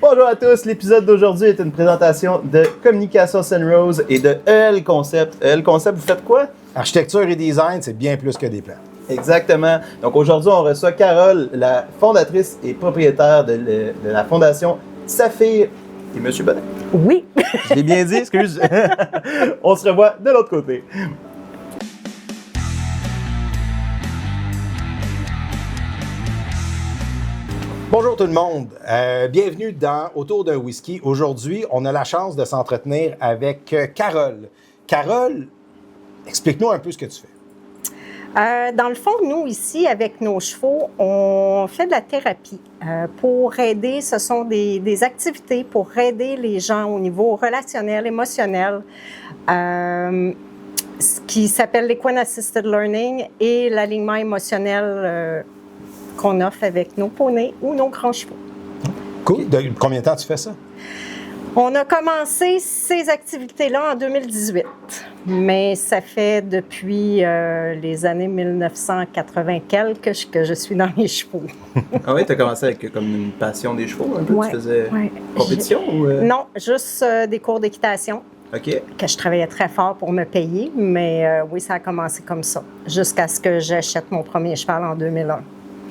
Bonjour à tous, l'épisode d'aujourd'hui est une présentation de Communication Sunrose et de EL Concept. EL Concept, vous faites quoi? Architecture et design, c'est bien plus que des plans. Exactement. Donc aujourd'hui, on reçoit Carole, la fondatrice et propriétaire de la fondation Saphir. Et Monsieur Bonnet. Oui. Je l'ai bien dit, excuse. On se revoit de l'autre côté. Bonjour tout le monde, bienvenue dans Autour d'un whisky. Aujourd'hui, on a la chance de s'entretenir avec Carole. Carole, explique-nous un peu ce que tu fais. Dans le fond, nous, ici, avec nos chevaux, on fait de la thérapie pour aider, ce sont des activités pour aider les gens au niveau relationnel, émotionnel, ce qui s'appelle l'Equine Assisted Learning et l'alignement émotionnel qu'on offre avec nos poneys ou nos grands chevaux. Cool. De combien de temps tu fais ça? On a commencé ces activités-là en 2018, mais ça fait depuis les années 1980 quelques que je suis dans les chevaux. Ah oui, tu as commencé avec comme une passion des chevaux un peu? Ouais, tu faisais ouais. compétition? Ou Non, juste des cours d'équitation. OK. Que je travaillais très fort pour me payer, mais oui, ça a commencé comme ça, jusqu'à ce que j'achète mon premier cheval en 2001.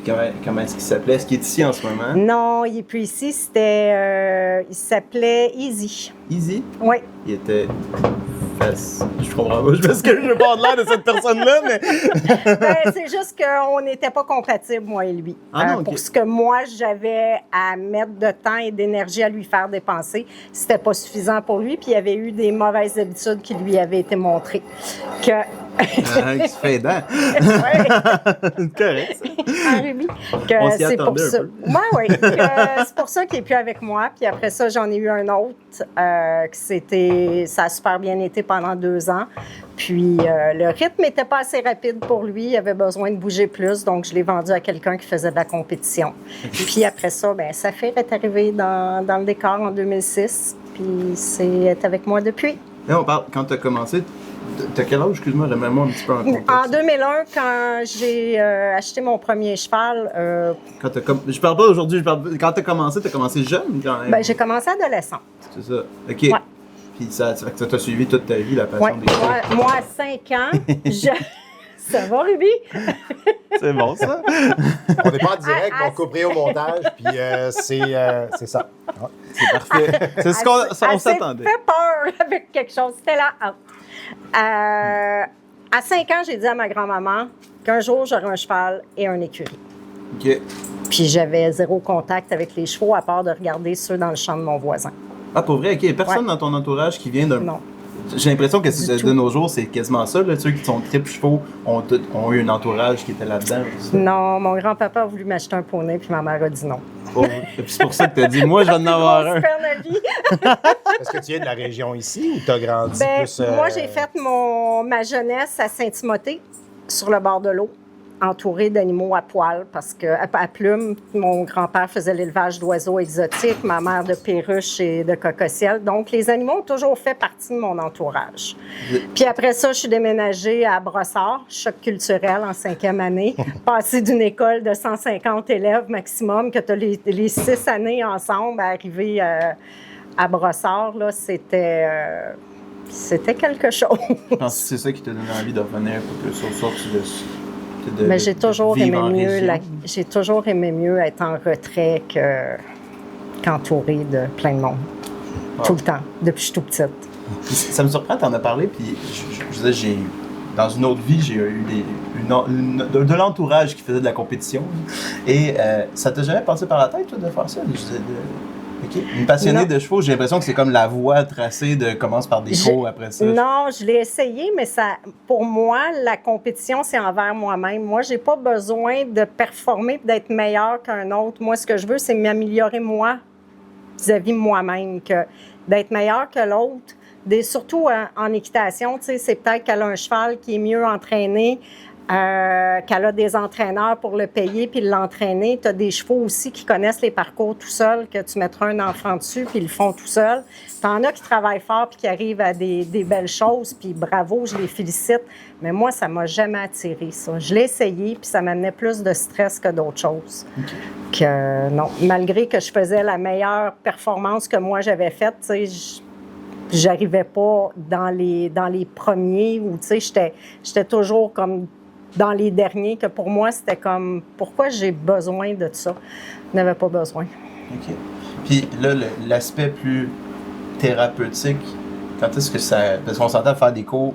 Comment est-ce qu'il s'appelait? Est-ce qu'il est ici en ce moment? Non, il n'est plus ici. Il s'appelait Easy. Easy? Oui. Il était... Je comprends pas, parce que je parle de l'air de cette personne-là, mais... C'est juste qu'on n'était pas compatibles, moi et lui. Ah non, OK. Pour ce que moi, j'avais à mettre de temps et d'énergie à lui faire dépenser, c'était pas suffisant pour lui. Puis il y avait eu des mauvaises habitudes qui lui avaient été montrées. Que... qui se fait dents. Correct, ça. En rubis. On s'y C'est pour attendait ça. un peu. Oui. C'est pour ça qu'il n'est plus avec moi. Puis après ça, j'en ai eu un autre. Ça a super bien été pendant 2 ans. Puis le rythme n'était pas assez rapide pour lui. Il avait besoin de bouger plus. Donc, je l'ai vendu à quelqu'un qui faisait de la compétition. Puis après ça, Saphir est arrivé dans le décor en 2006. Puis c'est avec moi depuis. Là, on parle, quand tu as commencé, t'as quel âge? Excuse-moi, remets-moi un petit peu en contexte. En 2001, quand j'ai acheté mon premier cheval... Je parle pas aujourd'hui, quand t'as commencé jeune quand même? j'ai commencé adolescente. C'est ça, OK. Ouais. Puis ça t'a suivi toute ta vie, la passion des chevaux. Moi, à 5 ans, Ça va, Ruby? C'est bon, ça? On n'est pas en direct, mais on couperait au montage, puis c'est ça. Ah. C'est parfait. C'est ce qu'on s'attendait. Elle s'est fait peur avec quelque chose. C'était là. À 5 ans, j'ai dit à ma grand-maman qu'un jour, j'aurais un cheval et un écurie. OK. Puis j'avais 0 contact avec les chevaux, à part de regarder ceux dans le champ de mon voisin. Ah, pour vrai? OK. Personne Ouais. dans ton entourage qui vient d'un... Non. J'ai l'impression que Du de nos jours, c'est quasiment ça. Là. Ceux qui sont tripes chevaux ont eu un entourage qui était là-dedans. Aussi. Non, mon grand-papa a voulu m'acheter un poney, puis ma mère a dit non. Oh. Et puis c'est pour ça que tu as dit, moi, je vais en avoir un. Est-ce que tu viens de la région ici ou tu as grandi plus... Moi, j'ai fait ma jeunesse à Saint-Timothée, sur le bord de l'eau, entourée d'animaux à poil, parce que à plumes, mon grand-père faisait l'élevage d'oiseaux exotiques, ma mère de perruches et de cocotiels. Donc, les animaux ont toujours fait partie de mon entourage. Puis après ça, je suis déménagée à Brossard, choc culturel en 5e année, passée d'une école de 150 élèves maximum, que tu as les 6 années ensemble, à arriver à Brossard, là, c'était quelque chose. Je pense que c'est ça qui t'a donné envie de revenir un peu plus aux sources de Mais j'ai toujours aimé vivre en mieux région. j'ai toujours aimé mieux être en retrait qu'entourée de plein de monde. Ah. Tout le temps, depuis que je suis toute petite. Puis ça me surprend, t'en as parlé, puis je disais, dans une autre vie, j'ai eu de l'entourage qui faisait de la compétition. Et ça t'a jamais passé par la tête, toi, de faire ça? OK. Une passionnée Non. de chevaux, j'ai l'impression que c'est comme la voie tracée de commence par des cours après ça. Non, je l'ai essayé, mais pour moi, la compétition, c'est envers moi-même. Moi, j'ai pas besoin de performer et d'être meilleur qu'un autre. Moi, ce que je veux, c'est m'améliorer moi vis-à-vis de moi-même, que d'être meilleur que l'autre. Surtout en équitation, tu sais, c'est peut-être qu'elle a un cheval qui est mieux entraîné, qu'elle a des entraîneurs pour le payer puis l'entraîner. Tu as des chevaux aussi qui connaissent les parcours tout seuls, que tu mettras un enfant dessus puis ils le font tout seuls. Tu en as qui travaillent fort puis qui arrivent à des belles choses, puis bravo, je les félicite. Mais moi, ça m'a jamais attiré, ça. Je l'ai essayé puis ça m'amenait plus de stress que d'autres choses. Que, non, malgré que je faisais la meilleure performance que moi j'avais faite, tu sais, j'arrivais pas dans les premiers ou, tu sais, j'étais toujours comme dans les derniers, que pour moi, c'était comme, pourquoi j'ai besoin de ça? Je n'avais pas besoin. OK. Puis là, l'aspect plus thérapeutique, quand est-ce que ça... Parce qu'on s'entend faire des cours,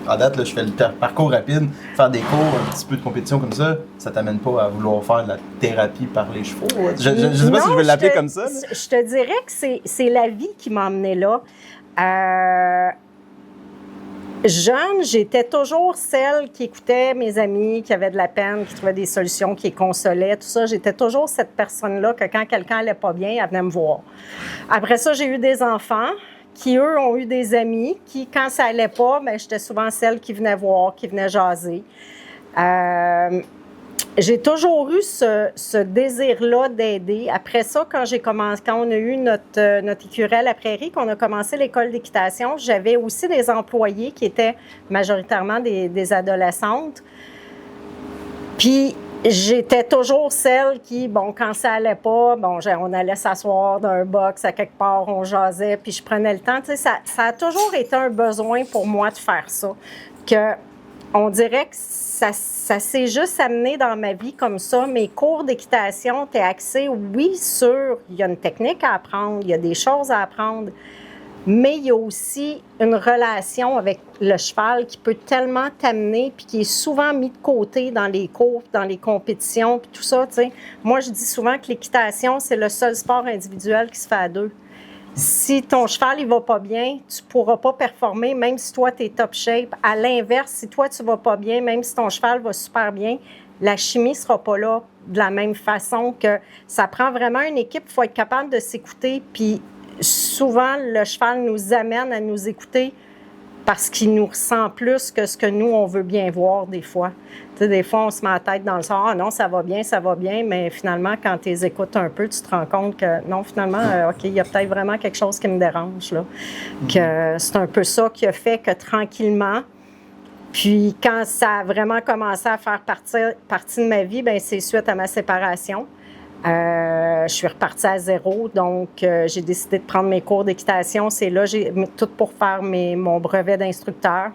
en date, là, je fais le parcours rapide, faire des cours, un petit peu de compétition comme ça t'amène pas à vouloir faire de la thérapie par les chevaux? Je ne sais pas si je veux l'appeler comme ça. Mais... Je te dirais que c'est la vie qui m'a emmenée là. Jeune, j'étais toujours celle qui écoutait mes amis, qui avaient de la peine, qui trouvait des solutions, qui les consolait, tout ça. J'étais toujours cette personne-là que quand quelqu'un allait pas bien, elle venait me voir. Après ça, j'ai eu des enfants qui, eux, ont eu des amis qui, quand ça allait pas, bien, j'étais souvent celle qui venait voir, qui venait jaser. J'ai toujours eu ce désir-là d'aider. Après ça, quand on a eu notre écurie à la Prairie, qu'on a commencé l'école d'équitation, j'avais aussi des employés qui étaient majoritairement des adolescentes. Puis, j'étais toujours celle qui, bon, quand ça allait pas, bon, on allait s'asseoir dans un box à quelque part, on jasait, puis je prenais le temps. Tu sais, ça a toujours été un besoin pour moi de faire ça. On dirait que ça s'est juste amené dans ma vie comme ça. Mes cours d'équitation, tu es axé, oui, sur, il y a une technique à apprendre, il y a des choses à apprendre, mais il y a aussi une relation avec le cheval qui peut tellement t'amener, puis qui est souvent mis de côté dans les cours, dans les compétitions, puis tout ça, tu sais. Moi, je dis souvent que l'équitation, c'est le seul sport individuel qui se fait à deux. Si ton cheval, il va pas bien, tu pourras pas performer, même si toi, tu es top shape. À l'inverse, si toi, tu vas pas bien, même si ton cheval va super bien, la chimie sera pas là de la même façon. Que ça prend vraiment une équipe. Il faut être capable de s'écouter. Puis souvent, le cheval nous amène à nous écouter parce qu'il nous ressent plus que ce que nous, on veut bien voir des fois. Tu sais, des fois, on se met la tête dans le sang. « Ah non, ça va bien », mais finalement, quand tu les écoutes un peu, tu te rends compte que non, finalement, OK, il y a peut-être vraiment quelque chose qui me dérange, là. Que c'est un peu ça qui a fait que tranquillement, puis quand ça a vraiment commencé à faire partie de ma vie, bien, c'est suite à ma séparation. Je suis repartie à zéro, donc j'ai décidé de prendre mes cours d'équitation. C'est là, j'ai tout pour faire mon brevet d'instructeur.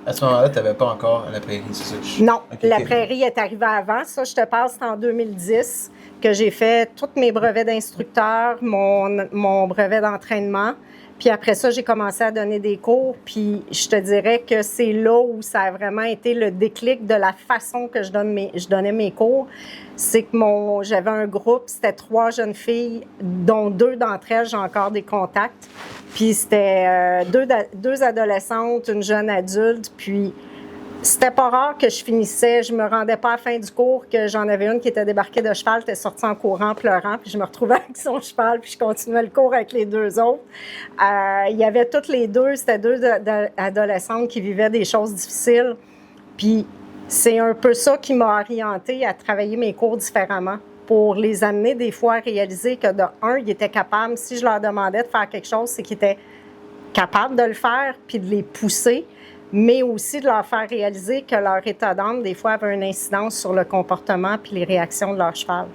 À ce moment-là, tu n'avais pas encore la Prairie, c'est ça? Non, la Prairie est arrivée avant. Ça, je te parle, c'est en 2010 que j'ai fait tous mes brevets d'instructeur, mon brevet d'entraînement. Puis après ça, j'ai commencé à donner des cours. Puis je te dirais que c'est là où ça a vraiment été le déclic de la façon que je donnais mes cours. C'est que j'avais un groupe, c'était 3 jeunes filles, dont 2 d'entre elles, j'ai encore des contacts. Puis c'était 2 adolescentes, une jeune adulte. Puis c'était pas rare que je finissais, je me rendais pas à la fin du cours, que j'en avais une qui était débarquée de cheval, était sortie en courant, pleurant, puis je me retrouvais avec son cheval, puis je continuais le cours avec les 2 autres. Il y avait toutes les 2, c'était 2 adolescentes qui vivaient des choses difficiles. Puis c'est un peu ça qui m'a orientée à travailler mes cours différemment, pour les amener des fois à réaliser que de un, ils étaient capables, si je leur demandais de faire quelque chose, c'est qu'ils étaient capables de le faire, puis de les pousser, mais aussi de leur faire réaliser que leur état d'âme, des fois, avait une incidence sur le comportement puis les réactions de leur cheval.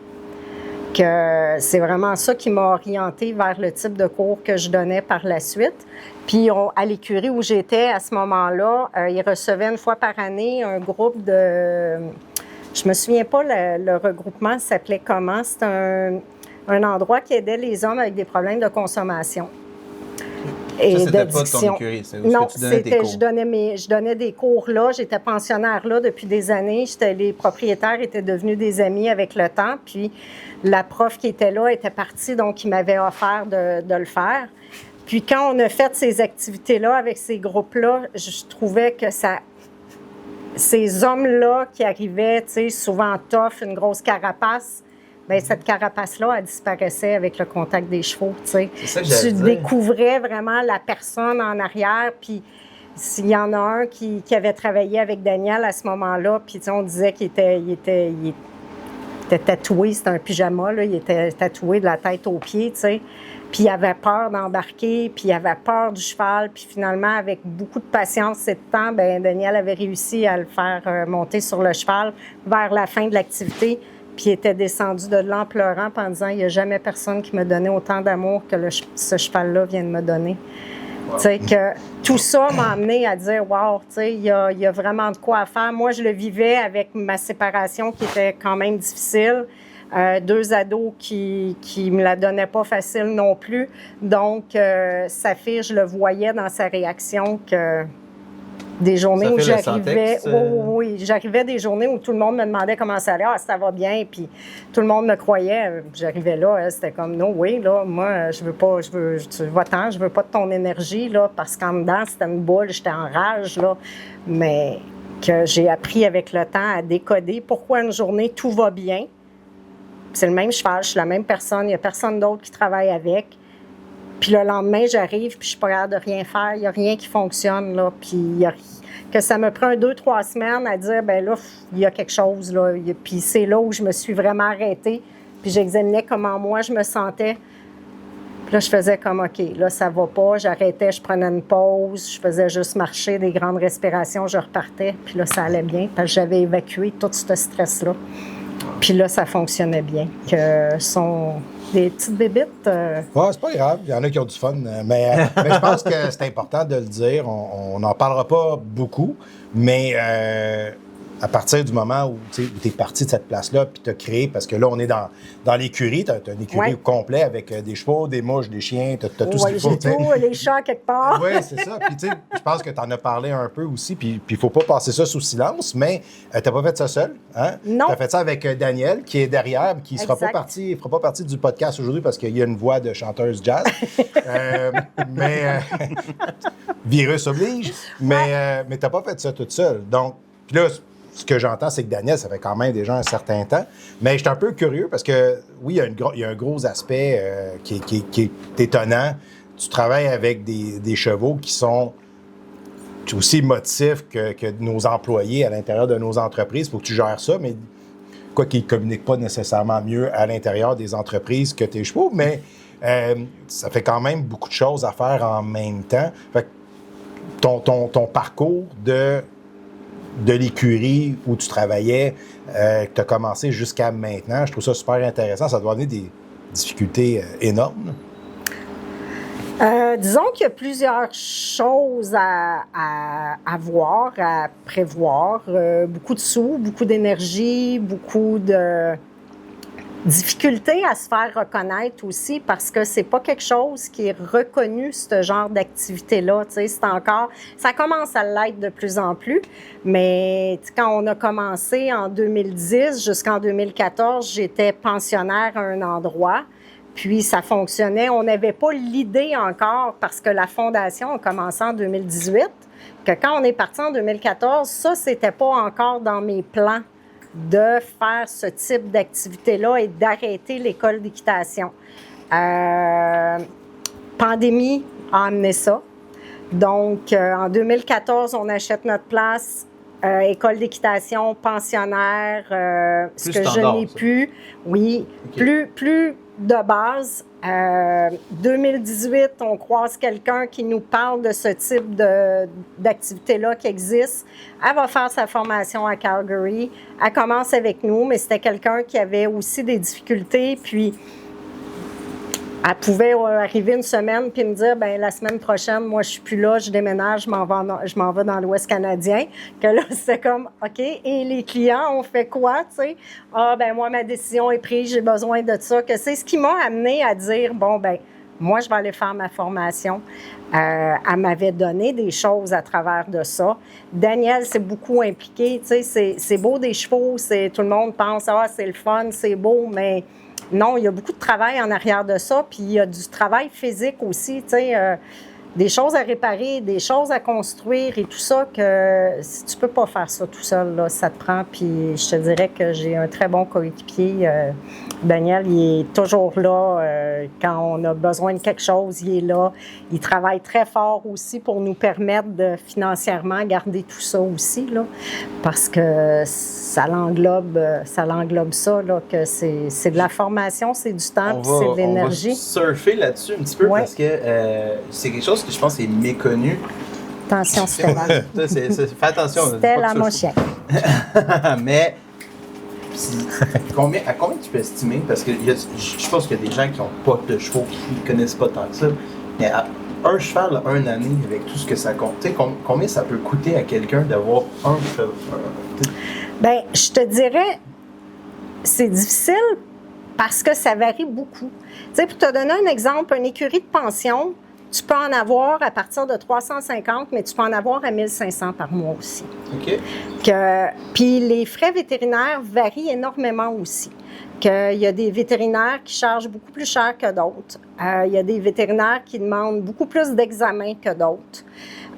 Que c'est vraiment ça qui m'a orientée vers le type de cours que je donnais par la suite. Puis à l'écurie où j'étais à ce moment-là, ils recevaient une fois par année un groupe de... Je me souviens pas le regroupement s'appelait comment. C'est un endroit qui aidait les hommes avec des problèmes de consommation. Et ça, c'était pas ton écurie, c'est où non, tu donnais tes cours? Je donnais des cours là. J'étais pensionnaire là depuis des années. Les propriétaires étaient devenus des amis avec le temps. Puis la prof qui était là était partie, donc il m'avait offert de le faire. Puis quand on a fait ces activités-là avec ces groupes-là, je trouvais que ces hommes-là qui arrivaient, tu sais, souvent tough, une grosse carapace, bien, cette carapace-là, elle disparaissait avec le contact des chevaux, tu sais. C'est ça que j'allais Tu dire. découvrais vraiment la personne en arrière, puis S'il y en a un qui avait travaillé avec Daniel à ce moment-là, puis on disait qu'il était tatoué, c'était un pyjama, là, il était tatoué de la tête aux pieds, tu sais. Puis il avait peur d'embarquer, puis il avait peur du cheval. Puis finalement, avec beaucoup de patience et de temps, bien, Daniel avait réussi à le faire monter sur le cheval vers la fin de l'activité. Puis il était descendu de là en pleurant, en disant « Il n'y a jamais personne qui m'a donné autant d'amour que ce cheval-là vient de me donner. Wow. » Tu sais, que tout ça m'a amené à dire « Wow, tu sais, il y a vraiment de quoi à faire. » Moi, je le vivais avec ma séparation qui était quand même difficile. 2 ados qui me la donnaient pas facile non plus. Donc, Saphir, je le voyais dans sa réaction que des journées où j'arrivais... Oui, j'arrivais des journées où tout le monde me demandait comment ça allait. Ah, ça va bien, puis tout le monde me croyait. J'arrivais là, c'était comme, non, oui, là, moi, je veux pas, va-t'en, je veux pas de ton énergie, là, parce qu'en dedans, c'était une boule, j'étais en rage, là. Mais que j'ai appris avec le temps à décoder pourquoi une journée, tout va bien. C'est le même cheval, je suis la même personne, il n'y a personne d'autre qui travaille avec. Puis le lendemain, j'arrive, puis je suis pas capable de rien faire, il n'y a rien qui fonctionne, là. Puis que ça me prend 2-3 semaines à dire, ben là, il y a quelque chose, là. Puis c'est là où je me suis vraiment arrêtée, puis j'examinais comment moi je me sentais. Puis là, je faisais comme, OK, là, ça va pas. J'arrêtais, je prenais une pause, je faisais juste marcher, des grandes respirations, je repartais. Puis là, ça allait bien, parce que j'avais évacué tout ce stress-là. Puis là, ça fonctionnait bien. Que sont des petites bébites. Ouais, c'est pas grave. Il y en a qui ont du fun. Mais je pense que c'est important de le dire. On n'en parlera pas beaucoup. Mais à partir du moment où tu es parti de cette place-là, puis tu as créé, parce que là, on est dans l'écurie. Tu as une écurie complet avec des chevaux, des mouches, des chiens. Tu as tout ce qu'il faut. Oui, j'ai tout, les chats quelque part. Oui, c'est ça. Puis tu sais, je pense que tu en as parlé un peu aussi. Puis il ne faut pas passer ça sous silence. Mais tu n'as pas fait ça seul. Hein? Non. Tu as fait ça avec Daniel, qui est derrière, qui ne fera pas partie du podcast aujourd'hui parce qu'il y a une voix de chanteuse jazz. Virus oblige. Mais tu n'as pas fait ça toute seule. Donc, puis là, ce que j'entends, c'est que Daniel, ça fait quand même déjà un certain temps. Mais je suis un peu curieux parce que, oui, il y a un gros aspect qui est étonnant. Tu travailles avec des chevaux qui sont aussi motifs que nos employés à l'intérieur de nos entreprises. Il faut que tu gères ça, mais quoi qu'ils ne communiquent pas nécessairement mieux à l'intérieur des entreprises que tes chevaux. Mais ça fait quand même beaucoup de choses à faire en même temps. Fait que ton parcours de l'écurie où tu travaillais, que tu as commencé jusqu'à maintenant. Je trouve ça super intéressant. Ça doit amener des difficultés énormes. Disons qu'il y a plusieurs choses à voir, à prévoir. Beaucoup de sous, beaucoup d'énergie, beaucoup de difficultés à se faire reconnaître aussi parce que c'est pas quelque chose qui est reconnu, ce genre d'activité-là. Tu sais, c'est encore... Ça commence à l'être de plus en plus, mais quand on a commencé en 2010 jusqu'en 2014, j'étais pensionnaire à un endroit. Puis, ça fonctionnait. On n'avait pas l'idée encore, parce que la fondation a commencé en 2018, que quand on est parti en 2014, ça, c'était pas encore dans mes plans de faire ce type d'activité-là et d'arrêter l'école d'équitation. Pandémie a amené ça. Donc, en 2014, on achète notre place, école d'équitation, pensionnaire, ce que je n'ai plus. Oui, okay. Plus de base. 2018, on croise quelqu'un qui nous parle de ce type d'activité-là qui existe. Elle va faire sa formation à Calgary. Elle commence avec nous, mais c'était quelqu'un qui avait aussi des difficultés. Puis, elle pouvait arriver une semaine puis me dire, bien, la semaine prochaine, moi, je suis plus là, je déménage, je m'en vais dans l'Ouest canadien. Que là, c'est comme, OK, et les clients, on fait quoi, tu sais? Ah, ben moi, ma décision est prise, j'ai besoin de ça. Que c'est ce qui m'a amené à dire, bon, ben moi, je vais aller faire ma formation. Elle m'avait donné des choses à travers de ça. Daniel s'est beaucoup impliqué, tu sais, c'est beau des chevaux, tout le monde pense, ah, c'est le fun, c'est beau, mais... Non, il y a beaucoup de travail en arrière de ça, puis il y a du travail physique aussi, tu sais. des choses à réparer, des choses à construire et tout ça, que si tu peux pas faire ça tout seul, là, ça te prend. Puis je te dirais que j'ai un très bon coéquipier. Daniel, il est toujours là. Quand on a besoin de quelque chose, il est là. Il travaille très fort aussi pour nous permettre de financièrement garder tout ça aussi, là, parce que ça l'englobe ça, là, que c'est de la formation, c'est du temps, puis c'est de l'énergie. On va surfer là-dessus un petit peu parce que c'est quelque chose que je pense est méconnu. Attention, Stella. Fais attention. Stella, mon chien. Mais à combien tu peux estimer? Parce que je pense qu'il y a des gens qui n'ont pas de chevaux, qui ne connaissent pas tant que ça. Mais un cheval, une année, avec tout ce que ça compte, combien ça peut coûter à quelqu'un d'avoir un cheval? Bien, je te dirais, c'est difficile parce que ça varie beaucoup. Tu sais, pour te donner un exemple, une écurie de pension, tu peux en avoir à partir de 350, mais tu peux en avoir à 1500 par mois aussi. OK. Puis les frais vétérinaires varient énormément aussi. Il y a des vétérinaires qui chargent beaucoup plus cher que d'autres. Il y a des vétérinaires qui demandent beaucoup plus d'examens que d'autres.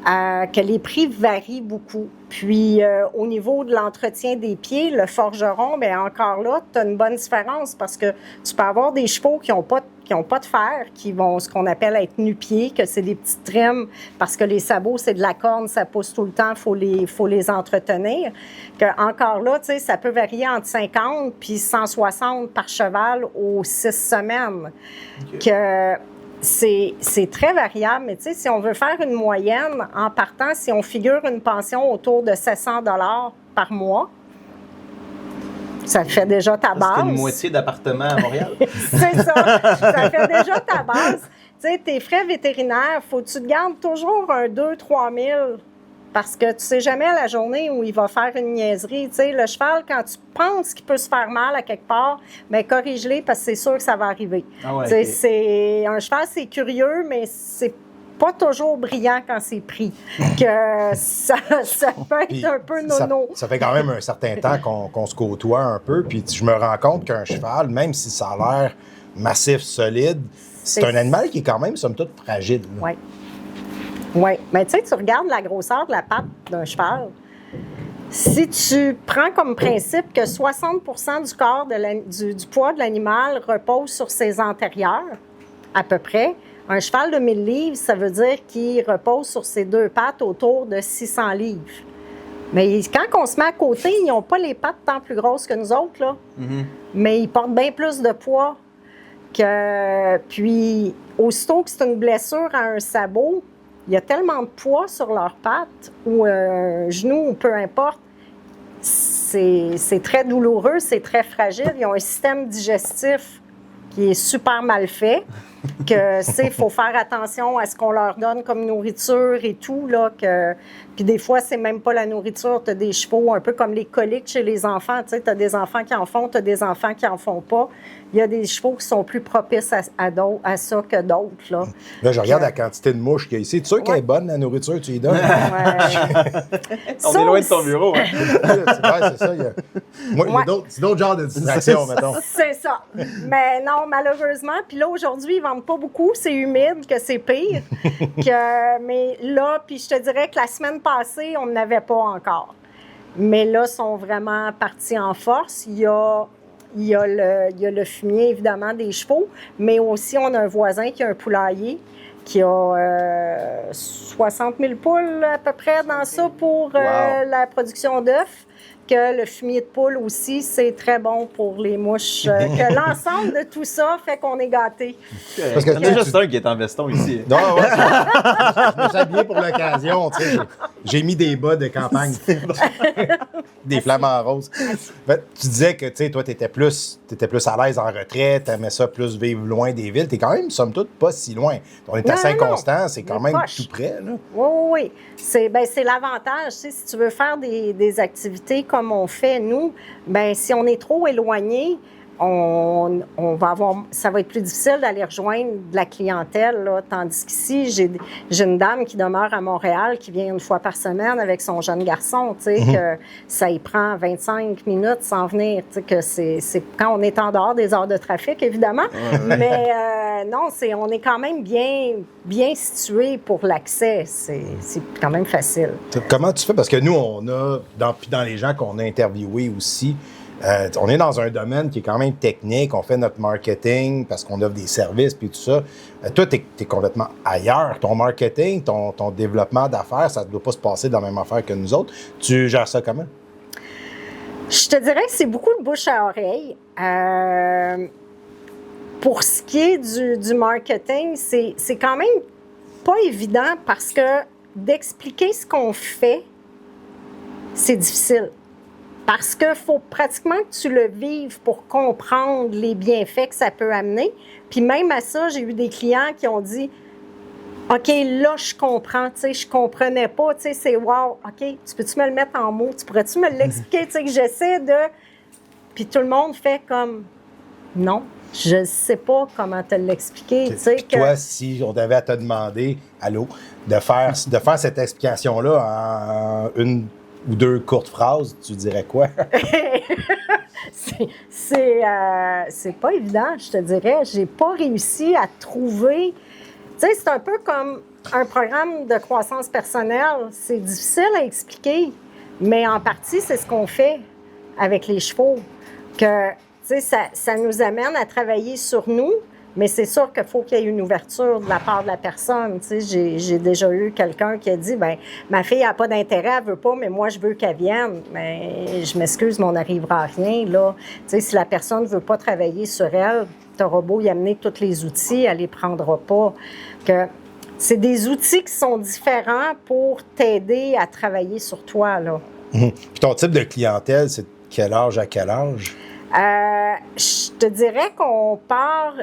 Que les prix varient beaucoup. Puis, au niveau de l'entretien des pieds, le forgeron, bien encore là, tu as une bonne différence parce que tu peux avoir des chevaux qui n'ont pas de fer, qui vont, ce qu'on appelle être nu-pieds, que c'est des petites trims, parce que les sabots, c'est de la corne, ça pousse tout le temps, il faut les entretenir. Que, encore là, tu sais, ça peut varier entre 50 puis 160 par cheval aux 6 semaines. Okay. C'est très variable, mais tu sais, si on veut faire une moyenne, en partant, si on figure une pension autour de 700 $ par mois, ça fait déjà ta base. C'est une moitié d'appartement à Montréal. C'est ça. Ça fait déjà ta base. Tu sais, tes frais vétérinaires, faut que tu te gardes toujours un 2-3 000 parce que tu sais jamais la journée où il va faire une niaiserie. Tu sais, le cheval, quand tu penses qu'il peut se faire mal à quelque part, bien, corrige-les parce que c'est sûr que ça va arriver. Ah ouais, tu sais, un cheval, c'est curieux, mais c'est pas toujours brillant quand c'est pris. Que ça peut être un peu nono. Ça fait quand même un certain temps qu'on se côtoie un peu, puis je me rends compte qu'un cheval, même si ça a l'air massif, solide, c'est un animal qui est quand même, somme toute, fragile. Oui. Oui, mais tu sais, tu regardes la grosseur de la patte d'un cheval. Si tu prends comme principe que 60 du corps du poids de l'animal repose sur ses antérieurs, à peu près, un cheval de 1000 livres, ça veut dire qu'il repose sur ses deux pattes autour de 600 livres. Mais quand on se met à côté, ils n'ont pas les pattes tant plus grosses que nous autres, là. Mm-hmm. Mais ils portent bien plus de poids. Puis, aussitôt que c'est une blessure à un sabot, il y a tellement de poids sur leurs pattes ou un genou ou peu importe, c'est très douloureux, c'est très fragile. Ils ont un système digestif qui est super mal fait. Il faut faire attention à ce qu'on leur donne comme nourriture et tout. Puis des fois, c'est même pas la nourriture. Tu as des chevaux un peu comme les coliques chez les enfants. Tu as des enfants qui en font, tu as des enfants qui en font pas. Il y a des chevaux qui sont plus propices à ça que d'autres. Là, je regarde la quantité de mouches qu'il y a ici. Tu es sûr qu'elle est bonne, la nourriture, tu y donnes? On est loin de ton bureau. Hein? C'est ça. C'est d'autres genres de distractions, mettons. C'est ça. Mais non, malheureusement. Puis là, aujourd'hui, ils vendent pas beaucoup. C'est humide, que c'est pire. Mais là, puis je te dirais que la semaine passée, on n'avait pas encore. Mais là, ils sont vraiment partis en force. Il y a le fumier, évidemment, des chevaux, mais aussi, on a un voisin qui a un poulailler qui a 60 000 poules à peu près dans ça pour la production d'œufs. Que le fumier de poule aussi, c'est très bon pour les mouches. Que l'ensemble de tout ça fait qu'on est gâtés. Parce que il y en a juste un qui est en veston ici. Non, je me suis habillé pour l'occasion. Tu sais, j'ai mis des bas de campagne. Des flamants roses. Tu disais que toi, tu étais plus à l'aise en retraite, tu aimais ça plus vivre loin des villes. Tu es quand même, somme toute, pas si loin. On est à Saint-Constant, c'est quand même tout près. Là. Oui. C'est l'avantage. Si tu veux faire des activités comme on fait, nous, si on est trop éloigné, on va avoir, ça va être plus difficile d'aller rejoindre de la clientèle, là, tandis qu'ici, j'ai une dame qui demeure à Montréal, qui vient une fois par semaine avec son jeune garçon, tu sais, que ça y prend 25 minutes sans venir, tu sais, que c'est quand on est en dehors des heures de trafic, évidemment, mais non, on est quand même bien situé pour l'accès, c'est quand même facile. Comment tu fais? Parce que nous, on a, dans les gens qu'on a interviewés aussi, on est dans un domaine qui est quand même technique, on fait notre marketing parce qu'on offre des services puis tout ça. Toi, tu es complètement ailleurs. Ton marketing, ton développement d'affaires, ça ne doit pas se passer dans la même affaire que nous autres. Tu gères ça comment? Je te dirais que c'est beaucoup de bouche à oreille. Pour ce qui est du marketing, c'est quand même pas évident parce que d'expliquer ce qu'on fait, c'est difficile. Parce qu'il faut pratiquement que tu le vives pour comprendre les bienfaits que ça peut amener. Puis même à ça, j'ai eu des clients qui ont dit « OK, là, je comprends, tu sais, je comprenais pas, tu sais, c'est wow, OK, tu peux-tu me le mettre en mots? Tu pourrais-tu me l'expliquer? Tu sais, que j'essaie de... » Puis tout le monde fait comme « Non, je sais pas comment te l'expliquer. » Tu sais, toi, si on t'avait à te demander, allô, de faire cette explication-là en une ou deux courtes phrases, tu dirais quoi? c'est pas évident, je te dirais. J'ai pas réussi à trouver... Tu sais, c'est un peu comme un programme de croissance personnelle. C'est difficile à expliquer, mais en partie, c'est ce qu'on fait avec les chevaux. Que, tu sais, ça nous amène à travailler sur nous, mais c'est sûr qu'il faut qu'il y ait une ouverture de la part de la personne. Tu sais, j'ai déjà eu quelqu'un qui a dit, ben ma fille n'a pas d'intérêt, elle veut pas, mais moi, je veux qu'elle vienne. Mais je m'excuse, mais on n'arrivera à rien, là. Tu sais, si la personne ne veut pas travailler sur elle, tu auras beau y amener tous les outils, elle ne les prendra pas. Que c'est des outils qui sont différents pour t'aider à travailler sur toi, là. Puis ton type de clientèle, c'est de quel âge à quel âge? Je te dirais qu'on part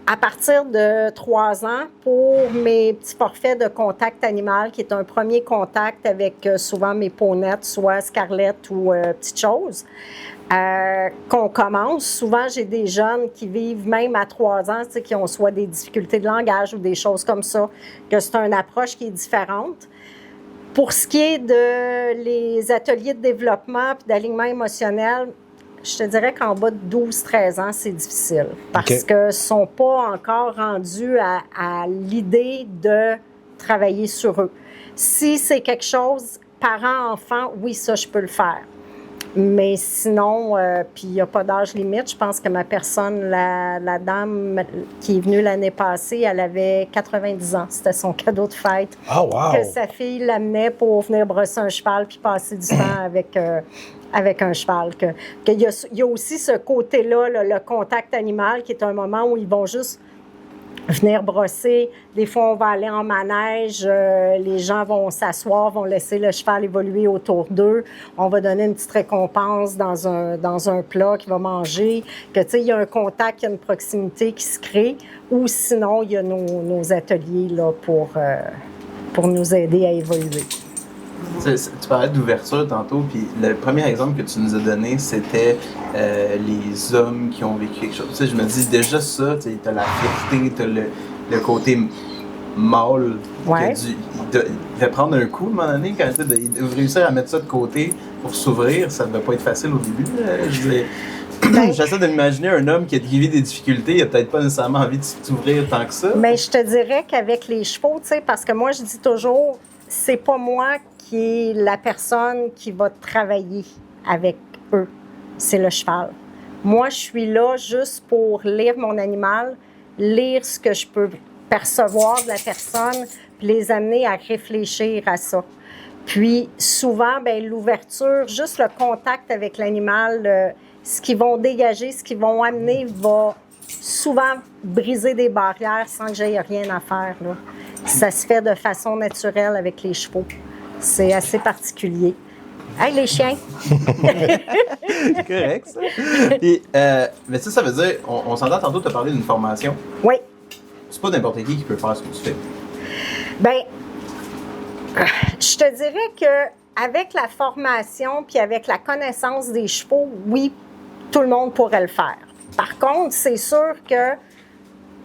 à partir de 3 ans pour mes petits forfaits de contact animal, qui est un premier contact avec souvent mes ponettes, soit Scarlett ou Petite Chose. Qu'on commence. Souvent, j'ai des jeunes qui vivent même à 3 ans, qui ont soit des difficultés de langage ou des choses comme ça, que c'est une approche qui est différente. Pour ce qui est de les ateliers de développement et d'alignement émotionnel, je te dirais qu'en bas de 12-13 ans, c'est difficile parce qu'ils ne sont pas encore rendus à l'idée de travailler sur eux. Si c'est quelque chose, parent-enfant, oui, ça, je peux le faire. Mais sinon, puis il n'y a pas d'âge limite. Je pense que ma personne, la dame qui est venue l'année passée, elle avait 90 ans. C'était son cadeau de fête. Oh, wow! Que sa fille l'amenait pour venir brosser un cheval puis passer du temps avec un cheval. Il y a aussi ce côté-là, le contact animal, qui est un moment où ils vont juste venir brosser. Des fois, on va aller en manège, les gens vont s'asseoir, vont laisser le cheval évoluer autour d'eux. On va donner une petite récompense dans un plat qu'il va manger. Que, tu sais, il y a un contact, il y a une proximité qui se crée. Ou sinon, il y a nos ateliers là, pour nous aider à évoluer. Tu parlais d'ouverture tantôt, puis le premier exemple que tu nous as donné, c'était les hommes qui ont vécu quelque chose. Tu sais, je me dis déjà ça, tu as la fierté, tu as le côté mâle. Ouais. Il devait prendre un coup à un moment donné, quand de réussir à mettre ça de côté pour s'ouvrir, ça ne devait pas être facile au début. J'essaie de m'imaginer un homme qui vit des difficultés, il n'a peut-être pas nécessairement envie de s'ouvrir tant que ça. Mais je te dirais qu'avec les chevaux, tu sais, parce que moi, je dis toujours, c'est pas moi qui est la personne qui va travailler avec eux. C'est le cheval. Moi, je suis là juste pour lire mon animal, lire ce que je peux percevoir de la personne, puis les amener à réfléchir à ça. Puis souvent, ben l'ouverture, juste le contact avec l'animal, ce qu'ils vont dégager, ce qu'ils vont amener va souvent briser des barrières sans que j'aie rien à faire, là. Ça se fait de façon naturelle avec les chevaux. C'est assez particulier. Hey, les chiens! C'est correct, ça. Et, mais ça veut dire, on s'entend tantôt te parler d'une formation. Oui. C'est pas n'importe qui peut faire ce que tu fais. Bien, je te dirais qu'avec la formation puis avec la connaissance des chevaux, oui, tout le monde pourrait le faire. Par contre, c'est sûr que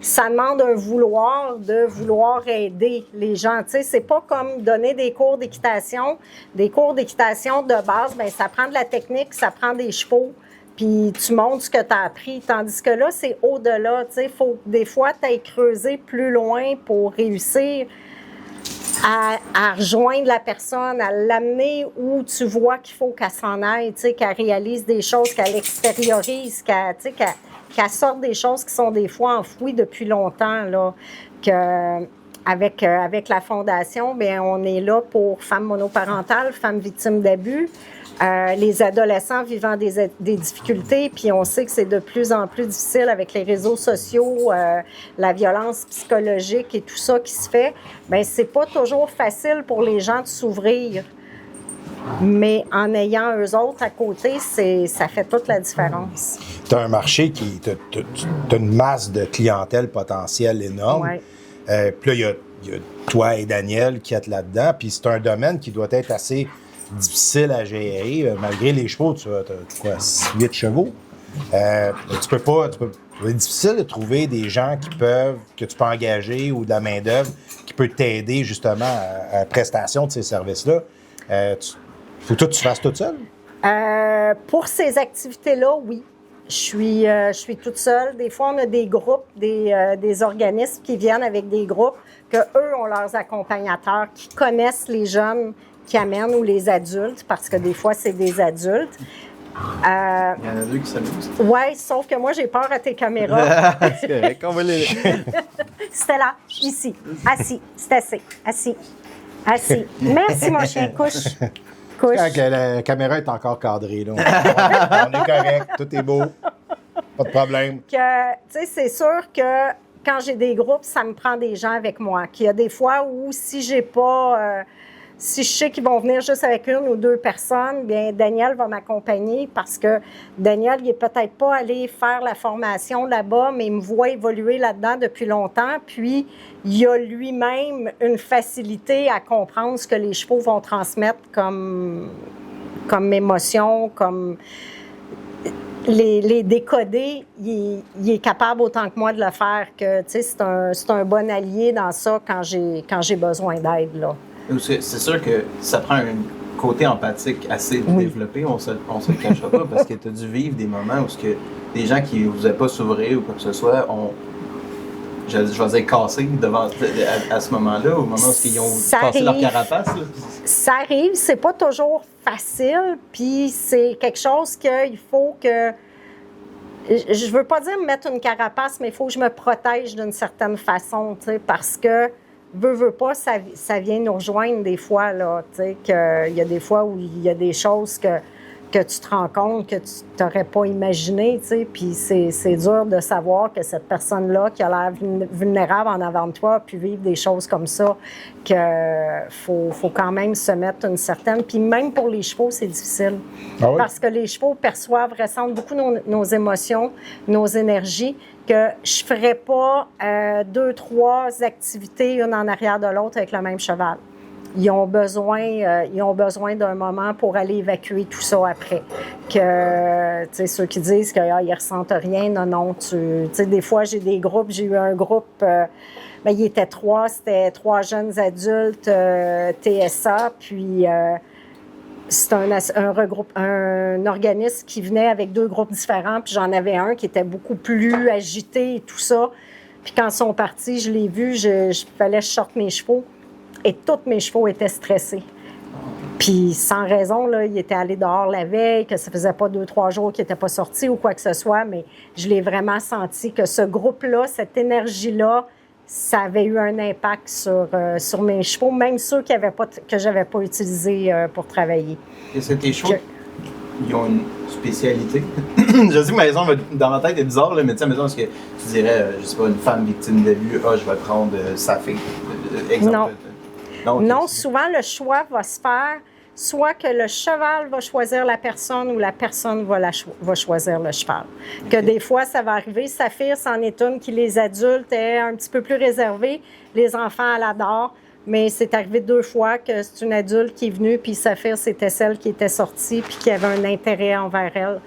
ça demande un vouloir de vouloir aider les gens. Tu sais, c'est pas comme donner des cours d'équitation. Des cours d'équitation de base, bien, ça prend de la technique, ça prend des chevaux, puis tu montres ce que tu as appris. Tandis que là, c'est au-delà. Tu sais, il faut que des fois, tu ailles creuser plus loin pour réussir à rejoindre la personne, à l'amener où tu vois qu'il faut qu'elle s'en aille, tu sais, qu'elle réalise des choses, qu'elle extériorise, qu'elle sorte des choses qui sont des fois enfouies depuis longtemps, là, avec la Fondation, bien, on est là pour femmes monoparentales, femmes victimes d'abus, les adolescents vivant des difficultés, puis on sait que c'est de plus en plus difficile avec les réseaux sociaux, la violence psychologique et tout ça qui se fait. Bien, c'est pas toujours facile pour les gens de s'ouvrir. Mais en ayant eux autres à côté, ça fait toute la différence. Tu as un marché tu as une masse de clientèle potentielle énorme. Ouais. Puis là, il y a toi et Daniel qui êtes là-dedans. Puis c'est un domaine qui doit être assez difficile à gérer. Malgré les chevaux, tu as quoi, 8 chevaux. C'est difficile de trouver des gens que tu peux engager ou de la main-d'œuvre qui peut t'aider justement à la prestation de ces services-là. Faut que tu fasses toute seule? Pour ces activités-là, oui. Je suis toute seule. Des fois, on a des groupes, des organismes qui viennent avec des groupes, qu'eux ont leurs accompagnateurs qui connaissent les jeunes qui amènent ou les adultes, parce que des fois, c'est des adultes. Il y en a deux qui s'amusent. Oui, sauf que moi, j'ai peur à tes caméras. C'est correct, on va les... C'était là, ici, assis, c'est assez, assis, assis. Merci, mon chien, couche. Couche. Quand la caméra est encore cadrée, là, on est correct, tout est beau, pas de problème. Tu sais, c'est sûr que quand j'ai des groupes, ça me prend des gens avec moi. Qu'il y a des fois où si j'ai pas... si je sais qu'ils vont venir juste avec une ou deux personnes, bien Daniel va m'accompagner parce que Daniel, il n'est peut-être pas allé faire la formation là-bas, mais il me voit évoluer là-dedans depuis longtemps. Puis, il a lui-même une facilité à comprendre ce que les chevaux vont transmettre comme émotion, comme les décoder. Il est capable autant que moi de le faire. Que, tu sais, c'est un bon allié dans ça quand j'ai besoin d'aide, là. C'est sûr que ça prend un côté empathique assez développé, on se le cachera pas, parce que tu as dû vivre des moments où des gens qui n'osaient pas s'ouvrir ou quoi que ce soit ont, je vais dire, cassé à ce moment-là, au moment où ils ont cassé leur carapace. Là. Ça arrive, c'est pas toujours facile, puis c'est quelque chose qu'il faut que... Je veux pas dire me mettre une carapace, mais il faut que je me protège d'une certaine façon, tu sais, parce que veux pas, ça vient nous rejoindre des fois, là, tu sais, qu'il y a des fois où il y a des choses que tu te rends compte que tu t'aurais pas imaginé, tu sais, puis c'est dur de savoir que cette personne-là qui a l'air vulnérable en avant de toi a pu vivre des choses comme ça, que faut quand même se mettre une certaine... Puis même pour les chevaux, c'est difficile. Ah oui? Parce que les chevaux perçoivent, ressentent beaucoup nos émotions, nos énergies, que je ne ferais pas 2-3 activités, une en arrière de l'autre, avec le même cheval. Ils ont besoin d'un moment pour aller évacuer tout ça après. Que, tu sais, ceux qui disent qu'ils ne ressentent rien, non, tu sais, des fois, j'ai des groupes, j'ai eu un groupe, bien, il était 3, c'était 3 jeunes adultes TSA, puis c'est un organisme qui venait avec 2 groupes différents, puis j'en avais un qui était beaucoup plus agité et tout ça. Puis quand ils sont partis, je l'ai vu, fallait que je sorte mes chevaux. Et tous mes chevaux étaient stressés. Puis, sans raison, là, ils étaient allés dehors la veille, que ça faisait pas 2-3 jours qu'ils n'étaient pas sortis ou quoi que ce soit, mais je l'ai vraiment senti que ce groupe-là, cette énergie-là, ça avait eu un impact sur mes chevaux, même ceux que je n'avais pas utilisés pour travailler. Et c'est tes chevaux, ils ont une spécialité? Je sais que ma raison dans ma tête est bizarre, là, mais tu sais, mettons, est-ce que tu dirais, je sais pas, une femme victime d'abus, je vais prendre sa fille, exemple? Non. Okay. Non, souvent, le choix va se faire soit que le cheval va choisir la personne ou la personne va choisir le cheval. Okay. Que des fois, ça va arriver. Saphir, c'en est une qui, les adultes, est un petit peu plus réservée. Les enfants, elle adore. Mais c'est arrivé 2 fois que c'est une adulte qui est venue, puis Saphir, c'était celle qui était sortie, puis qui avait un intérêt envers elle.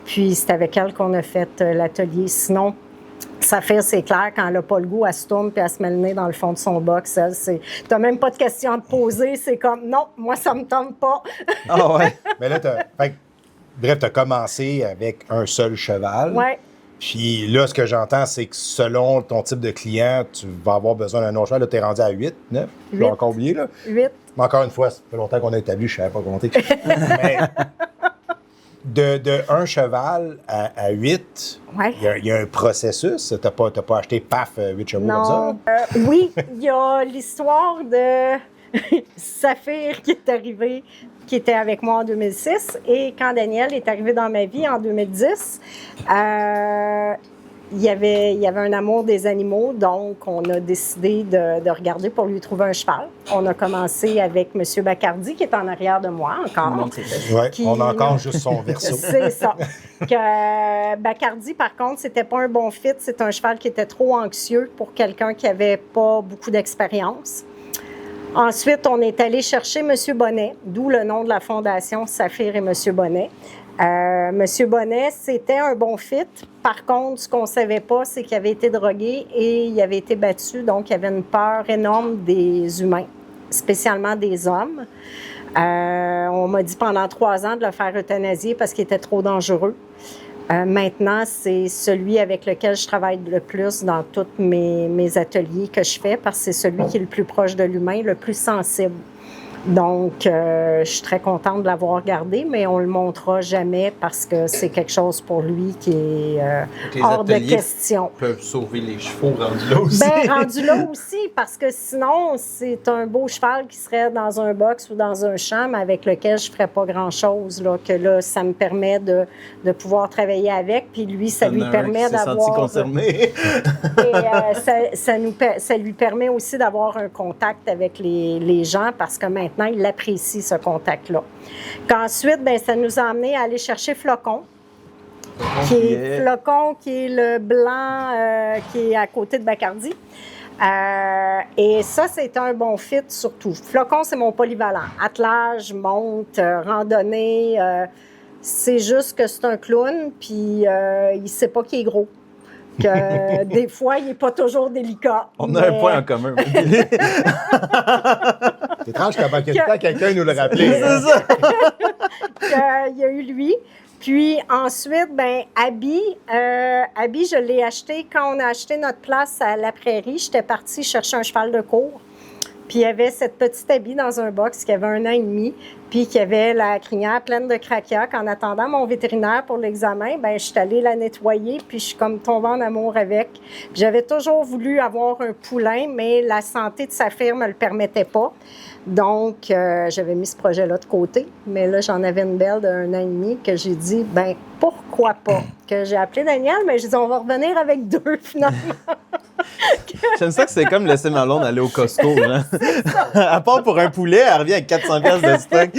Puis c'est avec elle qu'on a fait l'atelier. Sinon, Saphir, c'est clair, quand elle n'a pas le goût, elle se tourne puis elle se met le nez dans le fond de son box. Tu n'as même pas de question à te poser. C'est comme, non, moi, ça me tente pas. Ah ouais? Mais là, bref, tu as commencé avec un seul cheval. Oui. Puis là, ce que j'entends, c'est que selon ton type de client, tu vas avoir besoin d'un autre cheval. Là, tu es rendu à 8, 9. Je l'ai encore oublié, là. 8. Mais encore une fois, ça fait longtemps qu'on a établi, je ne savais pas compter. Mais de un cheval à 8, Ouais. il y a un processus. Tu n'as pas acheté paf 8 chevaux comme Non. ça. Oui, il y a l'histoire de Saphir qui est arrivé, qui était avec moi en 2006. Et quand Daniel est arrivé dans ma vie en 2010, il y avait un amour des animaux, donc on a décidé de regarder pour lui trouver un cheval. On a commencé avec M. Bacardi, qui est en arrière de moi encore. Ouais, Qui- on a encore juste son verso. C'est ça. Que Bacardi, par contre, c'était pas un bon fit. C'est un cheval qui était trop anxieux pour quelqu'un qui avait pas beaucoup d'expérience. Ensuite, on est allé chercher M. Bonnet, d'où le nom de la fondation Saphir et M. Bonnet. M. Bonnet, c'était un bon fit. Par contre, ce qu'on ne savait pas, c'est qu'il avait été drogué et il avait été battu. Donc, il y avait une peur énorme des humains, spécialement des hommes. On m'a dit pendant 3 ans de le faire euthanasier parce qu'il était trop dangereux. Maintenant, c'est celui avec lequel je travaille le plus dans tous mes ateliers que je fais parce que c'est celui qui est le plus proche de l'humain, le plus sensible. Donc, je suis très contente de l'avoir gardé, mais on ne le montrera jamais parce que c'est quelque chose pour lui qui est hors de question. Peuvent sauver les chevaux rendus là aussi. Bien, rendu là aussi, parce que sinon, c'est un beau cheval qui serait dans un box ou dans un champ, mais avec lequel je ne ferais pas grand-chose. Là, que là, ça me permet de pouvoir travailler avec, puis lui, ça lui permet d'avoir... senti concerné. Et ça lui permet aussi d'avoir un contact avec les gens, parce que maintenant, il apprécie ce contact-là. Qu'ensuite, bien, ça nous a amené à aller chercher Flocon. Flocon, qui est le blanc qui est à côté de Bacardi. Et ça, c'est un bon fit surtout. Flocon, c'est mon polyvalent. Attelage, monte, randonnée. C'est juste que c'est un clown, puis il ne sait pas qu'il est gros. Que des fois, il n'est pas toujours délicat. On a un point en commun. C'est étrange qu'avant quelque temps, quelqu'un nous le rappelait. C'est ça. Il y a eu lui. Puis ensuite, ben Abby, je l'ai acheté quand on a acheté notre place à la Prairie. J'étais partie chercher un cheval de cours. Puis il y avait cette petite Abby dans un box qui avait 1 an et demi, puis qui avait la crinière pleine de craquac. En attendant mon vétérinaire pour l'examen, ben je suis allée la nettoyer, puis je suis comme tombée en amour avec. Puis j'avais toujours voulu avoir un poulain, mais la santé de Saphir ne me le permettait pas. Donc, j'avais mis ce projet-là de côté. Mais là, j'en avais une belle d'1 an et demi que j'ai dit, ben pourquoi pas? Que j'ai appelé Daniel, mais j'ai dit, on va revenir avec 2 finalement. J'aime ça que c'est comme laisser ma blonde aller au Costco. Hein? À part pour un poulet, elle revient avec 400$ de stock.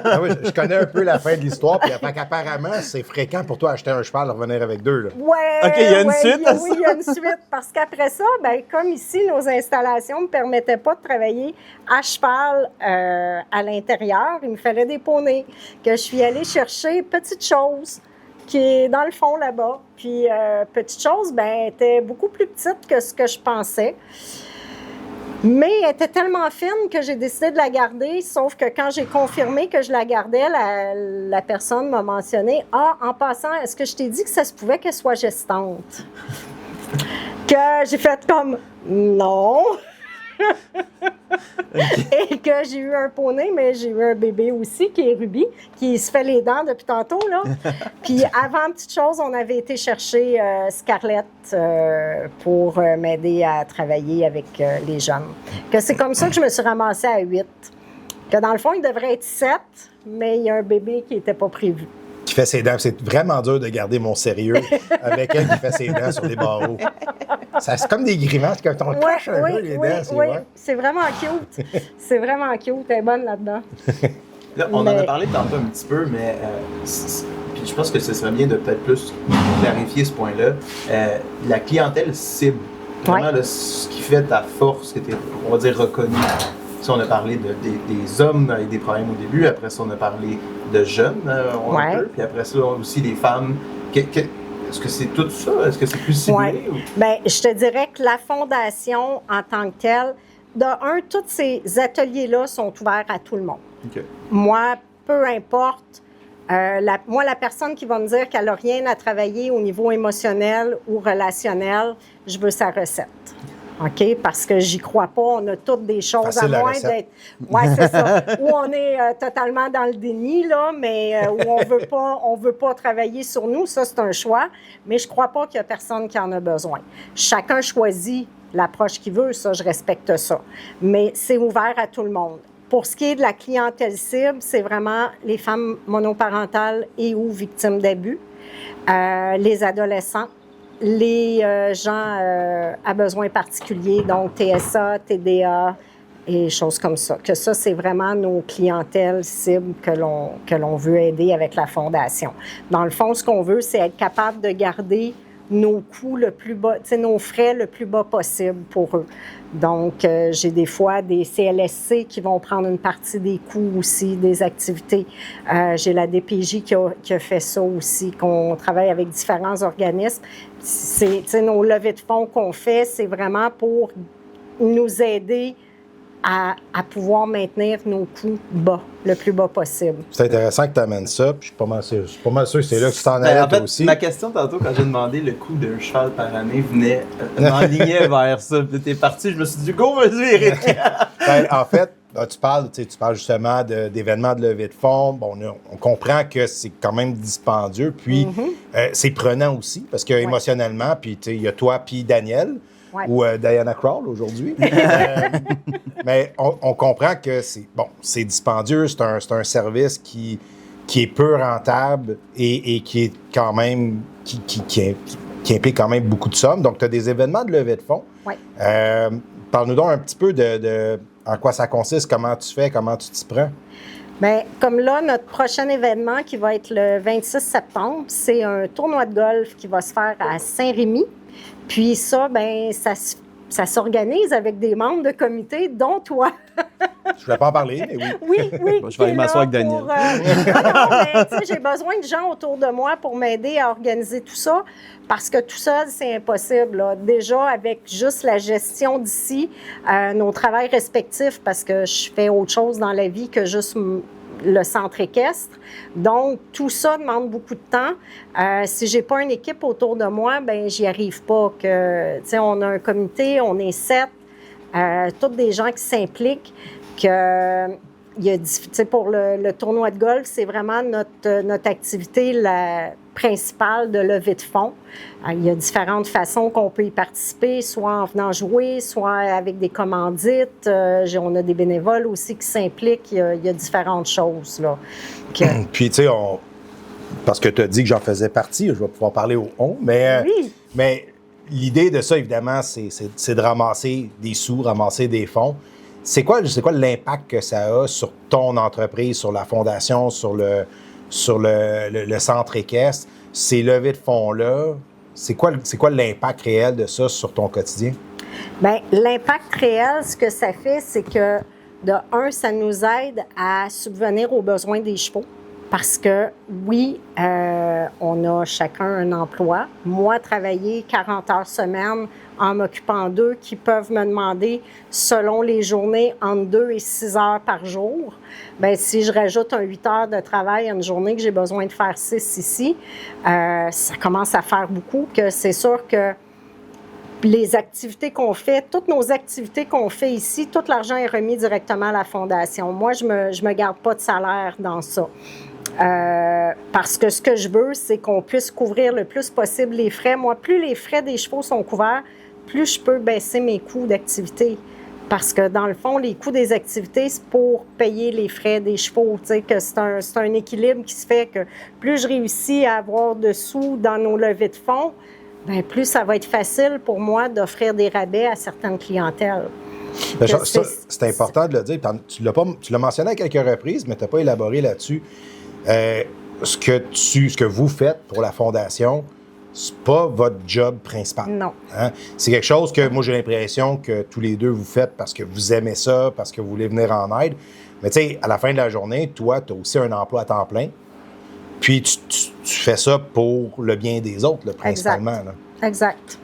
Ah oui, je connais un peu la fin de l'histoire, puis apparemment, c'est fréquent pour toi acheter un cheval et revenir avec 2. Là. Ouais, OK, il y a une suite à ça? Oui, il y a une suite. Parce qu'après ça, ben, comme ici, nos installations ne me permettaient pas de travailler à cheval à l'intérieur. Il me fallait des poneys que je suis allée chercher. Petite chose qui est dans le fond là-bas. Puis, petite chose, ben, était beaucoup plus petite que ce que je pensais. Mais elle était tellement fine que j'ai décidé de la garder, sauf que quand j'ai confirmé que je la gardais, la personne m'a mentionné « Ah, en passant, est-ce que je t'ai dit que ça se pouvait qu'elle soit gestante? » Que j'ai fait comme « Non! » Et que j'ai eu un poney, mais j'ai eu un bébé aussi qui est Ruby, qui se fait les dents depuis tantôt, là. Puis avant, petite chose, on avait été chercher Scarlett pour m'aider à travailler avec les jeunes. Que c'est comme ça que je me suis ramassée à 8. Que dans le fond, il devrait être 7, mais il y a un bébé qui n'était pas prévu. Qui fait ses dents. C'est vraiment dur de garder mon sérieux avec elle qui fait ses dents sur les barreaux. C'est comme des grimaces quand on cache un peu les dents. Oui, c'est vraiment cute. C'est vraiment cute. Elle est bonne là-dedans. Là, on en a parlé tantôt un petit peu, mais puis je pense que ce serait bien de peut-être plus clarifier ce point-là. La clientèle cible, vraiment ce qui fait ta force, que tu es, on va dire, reconnu. Si on a parlé des hommes avec des problèmes au début, après ça, on a parlé de jeunes, un peu, puis après ça, aussi des femmes. Est-ce que c'est tout ça? Est-ce que c'est plus ciblé? Oui. Bien, je te dirais que la Fondation, en tant que telle, tous ces ateliers-là sont ouverts à tout le monde. Okay. Moi, peu importe, la personne qui va me dire qu'elle n'a rien à travailler au niveau émotionnel ou relationnel, je veux sa recette. OK? Parce que j'y crois pas. On a toutes des choses facile à moins d'être. Oui, c'est ça. Où on est totalement dans le déni, là, mais où on veut pas travailler sur nous. Ça, c'est un choix. Mais je crois pas qu'il y a personne qui en a besoin. Chacun choisit l'approche qu'il veut. Ça, je respecte ça. Mais c'est ouvert à tout le monde. Pour ce qui est de la clientèle cible, c'est vraiment les femmes monoparentales et ou victimes d'abus, les adolescents, les gens à besoins particuliers, donc TSA, TDA et choses comme ça. Que ça, c'est vraiment nos clientèles cibles que l'on veut aider avec la Fondation. Dans le fond, ce qu'on veut, c'est être capable de garder nos coûts le plus bas, nos frais le plus bas possible pour eux. Donc, j'ai des fois des CLSC qui vont prendre une partie des coûts aussi, des activités. J'ai la DPJ qui a fait ça aussi, qu'on travaille avec différents organismes. Nos levées de fonds qu'on fait, c'est vraiment pour nous aider à pouvoir maintenir nos coûts bas, le plus bas possible. C'est intéressant que tu amènes ça, puis je suis pas mal sûr que c'est là que tu t'en allais toi aussi. Ma question tantôt, quand j'ai demandé le coût d'un cheval par année, m'enlignait vers ça. T'es parti, je me suis dit, go, vas-y, Éric! En fait, tu parles justement d'événements de levée de fonds. Bon, on comprend que c'est quand même dispendieux, puis c'est prenant aussi, parce que émotionnellement, puis il y a toi, puis Daniel, ou Diana Krall aujourd'hui. Mais on comprend que c'est dispendieux, c'est un service qui est peu rentable et qui est quand même qui implique quand même beaucoup de sommes. Donc, tu as des événements de levée de fonds. Oui. Parle-nous donc un petit peu de en quoi ça consiste, comment tu fais, comment tu t'y prends. Bien, comme là, notre prochain événement qui va être le 26 septembre, c'est un tournoi de golf qui va se faire à Saint-Rémy. Puis ça, bien, ça s'organise avec des membres de comité, dont toi. Je ne voulais pas en parler, mais oui. Oui. Bon, je vais aller m'asseoir avec Daniel. J'ai besoin de gens autour de moi pour m'aider à organiser tout ça, parce que tout seul, c'est impossible. Là. Déjà, avec juste la gestion d'ici, nos travails respectifs, parce que je fais autre chose dans la vie que juste le centre équestre. Donc, tout ça demande beaucoup de temps. Si j'ai pas une équipe autour de moi, ben j'y arrive pas. On a un comité, on est 7, tous des gens qui s'impliquent. Pour le tournoi de golf, c'est vraiment notre activité principale de levée de fonds. Il y a différentes façons qu'on peut y participer, soit en venant jouer, soit avec des commandites. On a des bénévoles aussi qui s'impliquent. Il y a différentes choses. Là, Puis, tu sais, parce que tu as dit que j'en faisais partie, je vais pouvoir parler au « on », mais l'idée de ça, évidemment, c'est de ramasser des sous, ramasser des fonds. C'est quoi l'impact que ça a sur ton entreprise, sur la fondation, sur le centre équestre? Ces levées de fonds-là, c'est quoi l'impact réel de ça sur ton quotidien? Bien, l'impact réel, ce que ça fait, c'est que, de un, ça nous aide à subvenir aux besoins des chevaux. Parce que, oui, on a chacun un emploi. Moi, travailler 40 heures semaine en m'occupant d'eux, qui peuvent me demander, selon les journées, entre 2 et 6 heures par jour. Bien, si je rajoute 8 heures de travail à une journée que j'ai besoin de faire 6 ici, ça commence à faire beaucoup. Que c'est sûr que les activités qu'on fait, toutes nos activités qu'on fait ici, tout l'argent est remis directement à la Fondation. Moi, je me garde pas de salaire dans ça. Parce que ce que je veux, c'est qu'on puisse couvrir le plus possible les frais. Moi, plus les frais des chevaux sont couverts, plus je peux baisser mes coûts d'activité. Parce que, dans le fond, les coûts des activités, c'est pour payer les frais des chevaux. Tu sais, que c'est un équilibre qui se fait que plus je réussis à avoir de sous dans nos levées de fonds, bien, plus ça va être facile pour moi d'offrir des rabais à certaines clientèles. C'est important de le dire. Tu l'as mentionné à quelques reprises, mais tu n'as pas élaboré là-dessus. Ce que vous faites pour la Fondation, c'est pas votre job principal. Non. Hein? C'est quelque chose que moi, j'ai l'impression que tous les deux vous faites parce que vous aimez ça, parce que vous voulez venir en aide. Mais tu sais, à la fin de la journée, toi, tu as aussi un emploi à temps plein. Puis tu fais ça pour le bien des autres, là, principalement. Exact. Là. Exact.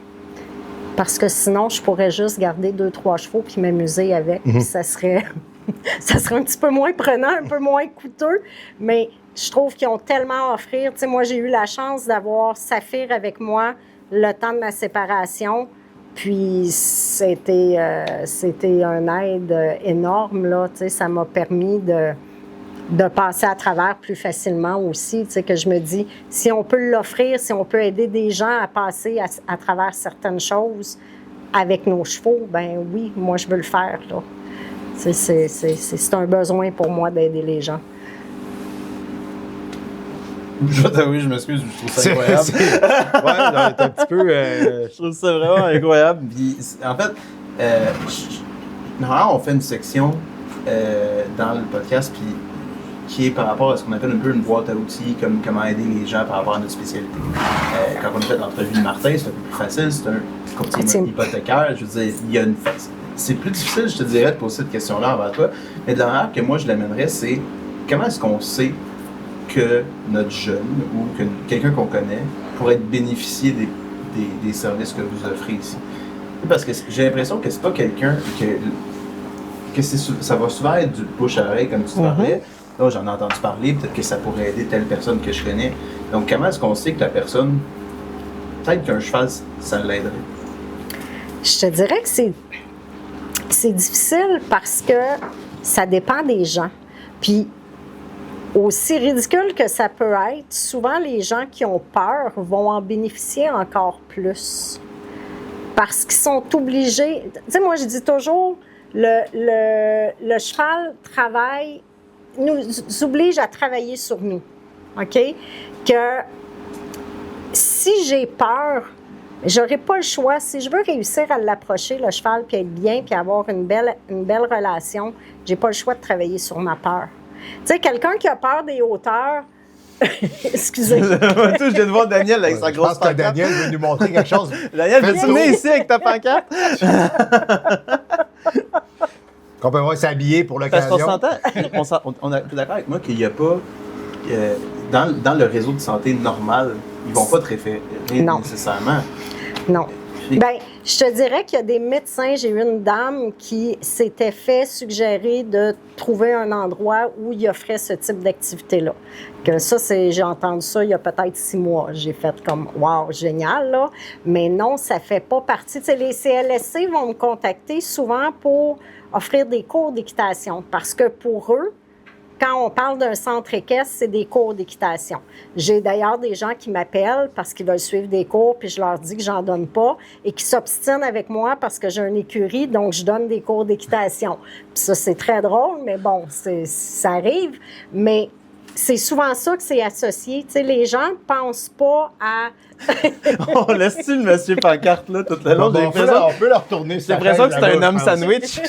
Parce que sinon, je pourrais juste garder 2-3 chevaux puis m'amuser avec. Puis ça serait un petit peu moins prenant, un peu moins coûteux. Mais je trouve qu'ils ont tellement à offrir. Tu sais, moi, j'ai eu la chance d'avoir Saphir avec moi le temps de ma séparation. Puis c'était un aide énorme, là. Tu sais, ça m'a permis de passer à travers plus facilement aussi. Tu sais, que je me dis, si on peut l'offrir, si on peut aider des gens à passer à travers certaines choses avec nos chevaux, ben oui, moi, je veux le faire, là. Tu sais, c'est un besoin pour moi d'aider les gens. Oui, je m'excuse, je trouve ça incroyable. Ouais, t'es un petit peu... Je trouve ça vraiment incroyable. Puis, en fait, normalement, on fait une section dans le podcast qui est par rapport à ce qu'on appelle un peu une boîte à outils, comme comment aider les gens par rapport à notre spécialité. Quand on a fait l'entrevue de Martin, c'est un peu plus facile, c'est un courtier hypothécaire. Je veux dire, il y a une c'est plus difficile, je te dirais, de poser cette question-là envers toi. Mais de la manière que moi je l'amènerais, c'est comment est-ce qu'on sait que notre jeune ou que quelqu'un qu'on connaît pourrait bénéficier des services que vous offrez ici? Parce que j'ai l'impression que c'est pas quelqu'un que ça va souvent être du bouche à oreille, comme tu parlais. Là, j'en ai entendu parler, peut-être que ça pourrait aider telle personne que je connais. Donc, comment est-ce qu'on sait que la personne, peut-être qu'un cheval, ça l'aiderait? Je te dirais que c'est difficile parce que ça dépend des gens. Puis, aussi ridicule que ça peut être, souvent les gens qui ont peur vont en bénéficier encore plus. Parce qu'ils sont obligés. Tu sais, moi, je dis toujours, le cheval nous oblige à travailler sur nous. OK? Que si j'ai peur, j'aurais pas le choix. Si je veux réussir à l'approcher, le cheval, puis être bien, puis avoir une belle relation, j'ai pas le choix de travailler sur ma peur. Tu sais, quelqu'un qui a peur des hauteurs, excusez. Je viens de voir Daniel avec sa grosse pancarte. Je pense que Daniel veut nous montrer quelque chose. Daniel, veux-tu venir ici avec ta pancarte? Qu'on peut voir s'habiller pour l'occasion. Parce qu'on s'entend, on est d'accord avec moi qu'il n'y a pas, dans le réseau de santé normal, ils ne vont pas te référer nécessairement. Non. Bien, je te dirais qu'il y a des médecins. J'ai eu une dame qui s'était fait suggérer de trouver un endroit où il offrait ce type d'activité-là. Que ça, j'ai entendu ça il y a peut-être 6 mois. J'ai fait comme, wow, génial, là. Mais non, ça ne fait pas partie. Tu sais, les CLSC vont me contacter souvent pour offrir des cours d'équitation parce que pour eux, quand on parle d'un centre équestre, c'est des cours d'équitation. J'ai d'ailleurs des gens qui m'appellent parce qu'ils veulent suivre des cours, puis je leur dis que j'en donne pas, et qui s'obstinent avec moi parce que j'ai une écurie, donc je donne des cours d'équitation. Puis ça, c'est très drôle, mais bon, ça arrive. Mais c'est souvent ça que c'est associé. Tu sais, les gens ne pensent pas à... On laisse-tu le monsieur pancarte là tout le long? On peut le retourner. J'ai l'impression que c'est un homme sandwich.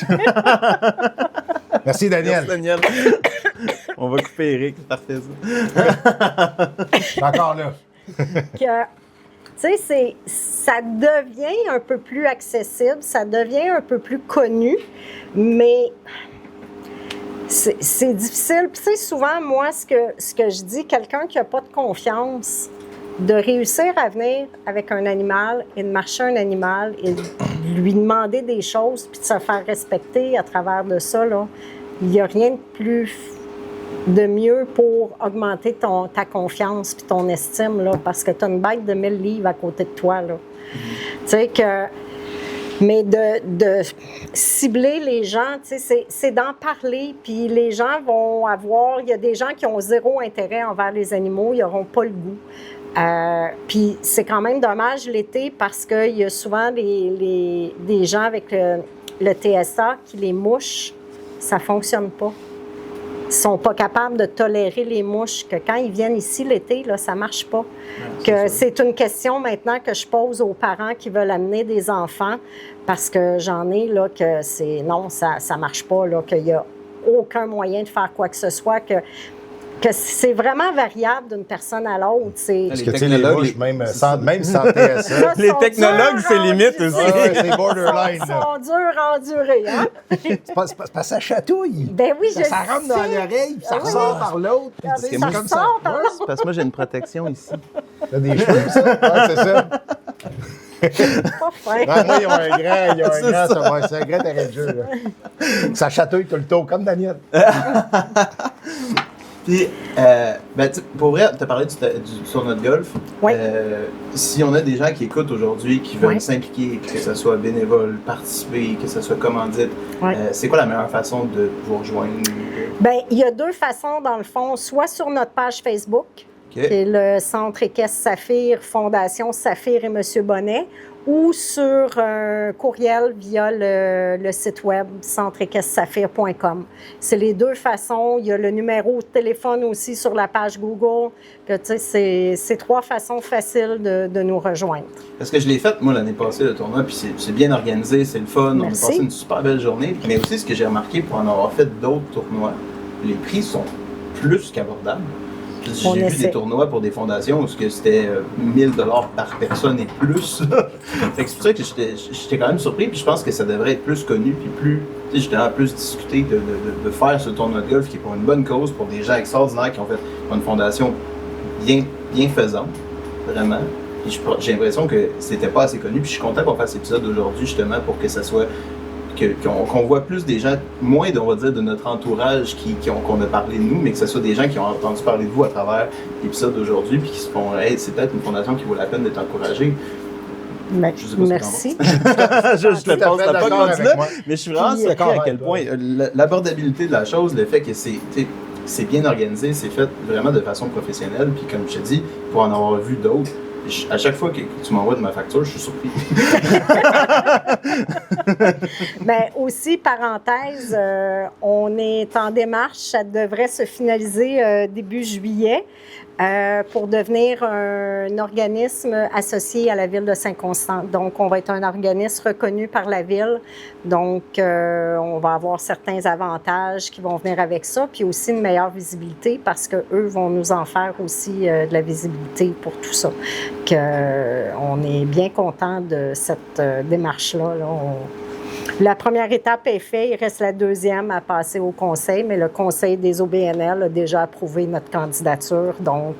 Merci, Daniel. Merci, Daniel. On va couper Eric, c'est parfait ça. Je suis encore là. Tu sais, ça devient un peu plus accessible, ça devient un peu plus connu, mais c'est difficile. Puis tu sais, souvent, moi, ce que je dis, quelqu'un qui n'a pas de confiance, de réussir à venir avec un animal et de marcher un animal et de lui demander des choses puis de se faire respecter à travers de ça, là, il n'y a rien de mieux pour augmenter ta confiance puis ton estime, là, parce que tu as une bête de 1000 livres à côté de toi, là. Tu sais que... Mais de cibler les gens, tu sais, c'est d'en parler, puis les gens vont avoir... Il y a des gens qui ont zéro intérêt envers les animaux, ils n'auront pas le goût. Puis c'est quand même dommage l'été parce qu'il y a souvent des gens avec le TSA qui les mouchent, ça ne fonctionne pas. Ils ne sont pas capables de tolérer les mouches, que quand ils viennent ici l'été, là, ça ne marche pas. C'est une question maintenant que je pose aux parents qui veulent amener des enfants parce que j'en ai là que non, ça ne marche pas, là, qu'il n'y a aucun moyen de faire quoi que ce soit. Que que c'est vraiment variable d'une personne à l'autre. C'est Parce que tu sais, les bouches, même sans TSA. Ça, Les sont technologues, durs c'est à limite endurer. aussi. Ouais, c'est borderline. Ils là. sont durs à endurer, hein? C'est pas parce que ça chatouille. Ben oui, je Ça rentre dans sais. l'oreille, puis ça Ah oui. ressort par l'autre. puis Ah, c'est ça comme ressort par l'autre. Parce que moi, j'ai une protection ici. T'as des cheveux, ça? Ouais, c'est ça. Pas fin. Ouais, moi, ils ont un grand, C'est ça. ça va, c'est un grand terrain de jeu. Là. Ça chatouille tout le temps, comme Daniel. Puis, ben, pour vrai, tu as parlé du tournoi de golf. Oui. Si on a des gens qui écoutent aujourd'hui, qui veulent Oui. s'impliquer, que ce soit bénévole, participer, que ce soit commandite, Oui. c'est quoi la meilleure façon de vous rejoindre? Bien, il y a deux façons, dans le fond, soit sur notre page Facebook, Ok. qui est le Centre équestre Saphir, Fondation Saphir et Monsieur Bonnet, ou sur un courriel via le site web centreéquestressaphir.com. C'est les deux façons. Il y a le numéro de téléphone aussi sur la page Google. Que, tu sais, c'est trois façons faciles de nous rejoindre. Parce que je l'ai fait, moi, l'année passée, le tournoi, puis c'est bien organisé, c'est le fun, on a Merci. passé une super belle journée. Mais aussi, ce que j'ai remarqué pour en avoir fait d'autres tournois, les prix sont plus qu'abordables. Puis On j'ai vu essaie. des tournois pour des fondations où c'était 1000 $ par personne et plus. Fait que c'est pour ça que j'étais quand même surpris, puis je pense que ça devrait être plus connu, puis plus, tu sais, justement, plus discuté de faire ce tournoi de golf qui est pour une bonne cause, pour des gens extraordinaires qui ont fait une fondation bien faisante, vraiment. Puis j'ai l'impression que c'était pas assez connu, puis je suis content qu'on fasse cet épisode aujourd'hui, justement, pour que ça soit qu'on voit plus des gens, moins, on va dire, de notre entourage qu'on a parlé de nous, mais que ce soit des gens qui ont entendu parler de vous à travers l'épisode d'aujourd'hui, puis qui se font, hey, c'est peut-être une fondation qui vaut la peine d'être encouragée. Mais, Je sais pas ce que merci. je Tout à le pense fait pas d'accord comme avec ça, moi. mais je suis vraiment Puis, surpris à d'accord, quel ouais, point. L'abordabilité de la chose, le fait que c'est bien organisé, c'est fait vraiment de façon professionnelle, puis comme je te dis, pour en avoir vu d'autres, à chaque fois que tu m'envoies de ma facture, je suis surpris. Mais aussi, parenthèse, on est en démarche, ça devrait se finaliser début juillet pour devenir un organisme associé à la ville de Saint-Constant. Donc, on va être un organisme reconnu par la ville. Donc, on va avoir certains avantages qui vont venir avec ça, puis aussi une meilleure visibilité parce qu'eux vont nous en faire aussi de la visibilité pour tout ça. On est bien content de cette démarche-là. Là. La première étape est faite, il reste la deuxième à passer au conseil, mais le conseil des OBNL a déjà approuvé notre candidature, donc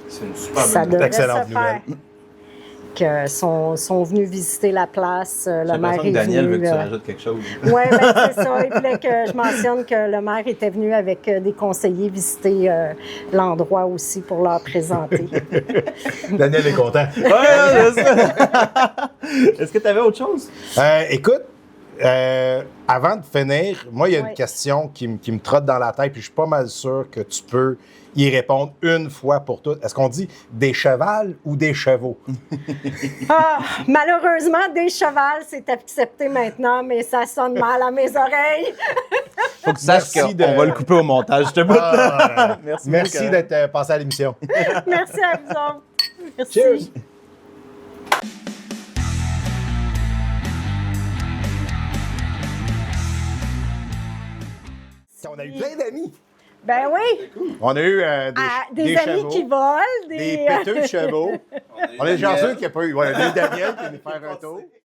C'est une super ça bonne devrait excellente se faire. Que sont venus visiter la place, J'ai le maire l'impression est que Daniel venu. veut que tu rajoutes quelque chose. Oui, ben, c'est ça. Il voulait que je mentionne que le maire était venu avec des conseillers visiter l'endroit aussi pour leur présenter. Daniel est content. Ouais, c'est ça. Est-ce que tu avais autre chose? Écoute, avant de finir, moi, il y a Oui. une question qui me trotte dans la tête, puis je suis pas mal sûr que tu peux y répondre une fois pour toutes. Est-ce qu'on dit des chevals ou des chevaux? Ah, malheureusement, des chevals, c'est accepté maintenant, mais ça sonne mal à mes oreilles. Faut que tu saches Merci qu'on de- va le couper au montage, je te bout. Merci Merci beaucoup. d'être passé à l'émission. Merci à vous autres. Merci. Cheers! On a eu plein d'amis. Ben oui, On a eu des amis chevaux, qui volent, des péteux de chevaux. On est chanceux qu'il n'y a pas eu. Ouais, des Daniel qui est venu faire un tour.